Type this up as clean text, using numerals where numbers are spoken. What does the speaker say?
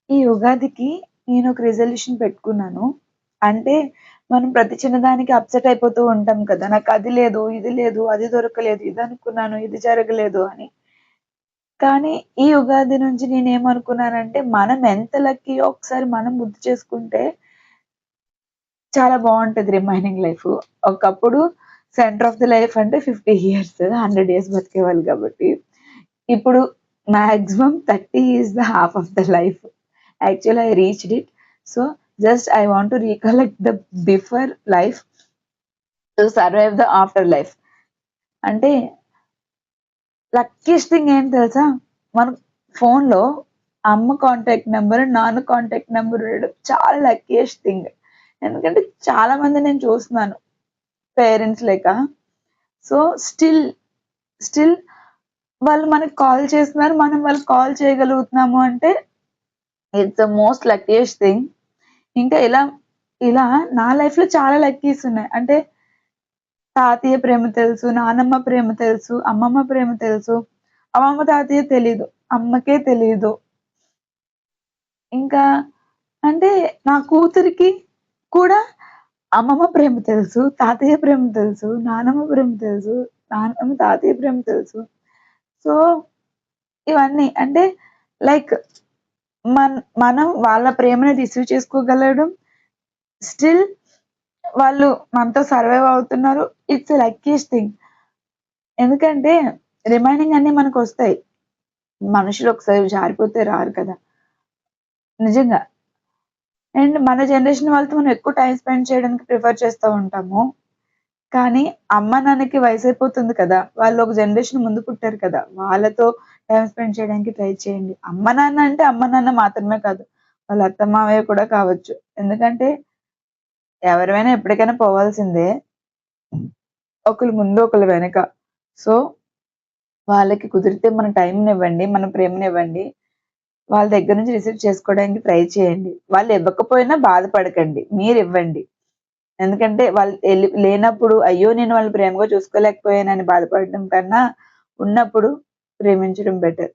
ఈ ఉగాదికి నేనొక రిజల్యూషన్ పెట్టుకున్నాను. అంటే మనం ప్రతి చిన్నదానికి అప్‌సెట్ అయిపోతూ ఉంటాం కదా! నాకది లేదు, ఇది లేదు, అది దొరకలేదు, ఇదనుకున్నాను, ఇది జరగలేదు అని. కానీ ఈ ఉగాది నుంచి నేనేమనుకున్నానంటే, మనం ఎంత లక్కీయో ఒకసారి మనం గుర్తు చేసుకుంటే చాలా బావుంటది రిమైనింగ్ లైఫు. ఒకప్పుడు సెంటర్ ఆఫ్ ది లైఫ్ అంటే 50 ఇయర్స్, 100 ఇయర్స్ బతికేవాళ్ళు కాబట్టి, ఇప్పుడు maximum 30 is the half of the life. Actually I reached it. So, just I want to recollect the before life to survive the after life. అంటే luckiest thing ఏంటి తెలుసా? మనం ఫోన్‌లో అమ్మ contact number, నాన్న contact number ఉండడం చాలా luckiest thing. ఎందుకంటే చాలా మంది నేను చూస్తున్నాను పేరెంట్స్ లేక. సో, స్టిల్, స్టిల్ వాళ్ళు మనకు కాల్ చేస్తున్నారు. మనం వాళ్ళకి కాల్ చేయగలుగుతున్నాము అంటే it's the most luckiest thing. ఇంకా ఇలా నా లైఫ్‌లో చాలా లక్కీస్ ఉన్నాయి. అంటే తాతయ్య ప్రేమ తెలుసు, నానమ్మ ప్రేమ తెలుసు, అమ్మమ్మ ప్రేమ తెలుసు. అమ్మమ్మ, తాతయ్య తెలీదు. అమ్మకే తెలీదు. ఇంకా అంటే నా కూతురికి కూడా అమ్మమ్మ ప్రేమ తెలుసు, తాతయ్య ప్రేమ తెలుసు, నానమ్మ ప్రేమ తెలుసు, నానమ్మ, తాతయ్య ప్రేమ తెలుసు. సో, ఇవన్నీ అంటే లైక్ మనం వాళ్ళ ప్రేమని రిసీవ్ చేసుకోగలగడం, స్టిల్ వాళ్ళు మనతో సర్వైవ్ అవుతున్నారు. It's a luckiest thing. ఎందుకంటే రిమైనింగ్ అన్నీ మనకొస్తాయి. మనుషులు ఒకసారి జారిపోతే రారు కదా! నిజంగా. అండ్ మన జనరేషన్ వాళ్ళతో మనం ఎక్కువ టైమ్ స్పెండ్ చేయడానికి ప్రిఫర్ చేస్తా ఉంటాము. కానీ అమ్మ, నాన్నకి వయసైపోతుంది కదా! వాళ్ళు ఒక జనరేషన్ ముందు పుట్టారు కదా! వాళ్ళతో టైమ్ స్పెండ్ చేయడానికి ట్రై చేయండి. అమ్మ, నాన్న అంటే అమ్మ, నాన్న మాత్రమే కాదు. వాళ్ళ అత్త, మావయ్య కూడా కావచ్చు. ఎందుకంటే ఎవరివైనా ఎప్పటికైనా పోవాల్సిందే. ఒకళ్ళు ముందు, ఒకళ్ళు వెనక. సో, వాళ్ళకి కుదిరితే మన టైమ్‌నివ్వండి, మన ప్రేమనివ్వండి. వాళ్ళ దగ్గర నుంచి రిసీవ్ చేసుకోవడానికి ట్రై చేయండి. వాళ్ళు ఇవ్వకపోయినా బాధపడకండి. మీరివ్వండి. ఎందుకంటే వాళ్ళు లేనప్పుడు అయ్యో! నేను వాళ్ళని ప్రేమగా చూసుకోలేకపోయానని బాధపడడం కన్నా, ఉన్నప్పుడు ప్రేమించడం బెటర్.